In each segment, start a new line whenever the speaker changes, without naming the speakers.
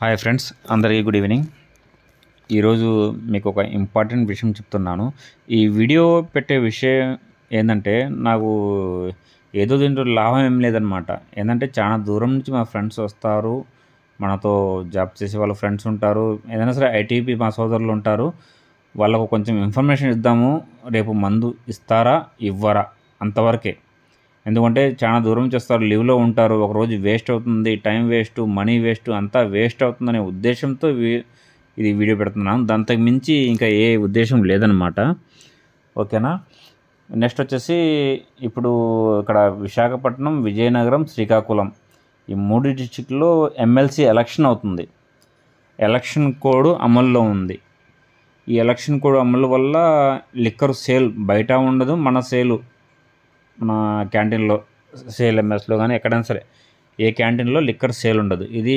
Hi friends, అందరికీ good evening. ఈరోజు మీకు ఒక ఇంపార్టెంట్ విషయం చెప్తున్నాను. ఈ వీడియో పెట్టే విషయం ఏంటంటే, నాకు ఏదో దీంట్లో లాభం ఏం లేదనమాట. ఏంటంటే చాలా దూరం నుంచి మా ఫ్రెండ్స్ వస్తారు, మనతో జాబ్ చేసే వాళ్ళ ఫ్రెండ్స్ ఉంటారు, ఏదైనా సరే ఐటీపీ మా సోదరులు ఉంటారు. వాళ్ళకు కొంచెం ఇన్ఫర్మేషన్ ఇద్దాము, రేపు మందు ఇస్తారా ఇవ్వరా అంతవరకే. ఎందుకంటే చాలా దూరం నుంచి వస్తారు, లీవ్లో ఉంటారు, ఒకరోజు వేస్ట్ అవుతుంది, టైం వేస్ట్, మనీ వేస్ట్, అంతా వేస్ట్ అవుతుందనే ఉద్దేశంతో ఇది వీడియో పెడుతున్నాను. దాంతకు మించి ఇంకా ఏ ఉద్దేశం లేదనమాట. ఓకేనా. నెక్స్ట్ వచ్చేసి ఇప్పుడు ఇక్కడ విశాఖపట్నం, విజయనగరం, శ్రీకాకుళం ఈ 3 డిస్టిక్లో ఎమ్మెల్సీ ఎలక్షన్ అవుతుంది. ఎలక్షన్ కోడ్ అమల్లో ఉంది. ఈ ఎలక్షన్ కోడ్ అమలు వల్ల లిక్కర్ సేల్ బయట ఉండదు, మన సేలు మన క్యాంటీన్లో సేల్ ఎంఎస్లో కానీ ఎక్కడైనా సరే ఏ క్యాంటీన్లో లిక్కర్ సేల్ ఉండదు. ఇది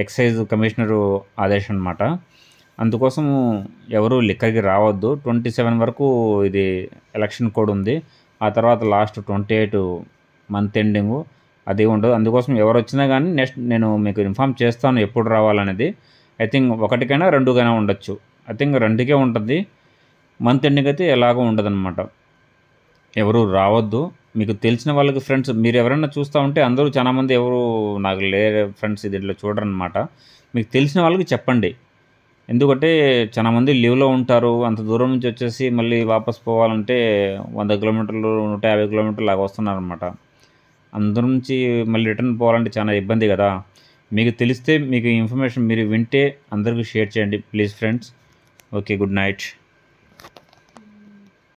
ఎక్సైజ్ కమిషనరు ఆదేశం అన్నమాట. అందుకోసం ఎవరు లిక్కర్కి రావద్దు. 27 వరకు ఇది ఎలక్షన్ కోడ్ ఉంది. ఆ తర్వాత లాస్ట్ 28 మంత్ ఎండింగు అది ఉండదు. అందుకోసం ఎవరు వచ్చినా కానీ నెక్స్ట్ నేను మీకు ఇన్ఫామ్ చేస్తాను ఎప్పుడు రావాలనేది. ఐ థింక్ 1కైనా 2కైనా ఉండొచ్చు. ఐ థింక్ 2కే ఉంటుంది. మంత్ ఎండింగ్ అయితే ఎలాగో ఉండదన్నమాట. ఎవరు రావద్దు. మీకు తెలిసిన వాళ్ళకి ఫ్రెండ్స్ మీరు ఎవరైనా చూస్తూ ఉంటే అందరూ చాలామంది ఎవరు నాకు లేరు ఫ్రెండ్స్ దీంట్లో చూడరనమాట. మీకు తెలిసిన వాళ్ళకి చెప్పండి. ఎందుకంటే చాలామంది లీవ్లో ఉంటారు, అంత దూరం నుంచి వచ్చేసి మళ్ళీ వాపస్ పోవాలంటే 100 కిలోమీటర్లు 150 కిలోమీటర్లు లాగా వస్తున్నారనమాట. అందరి నుంచి మళ్ళీ రిటర్న్ పోవాలంటే చాలా ఇబ్బంది కదా. మీకు తెలిస్తే మీకు ఇన్ఫర్మేషన్ మీరు వింటే అందరికీ షేర్ చేయండి please friends. Okay, good night.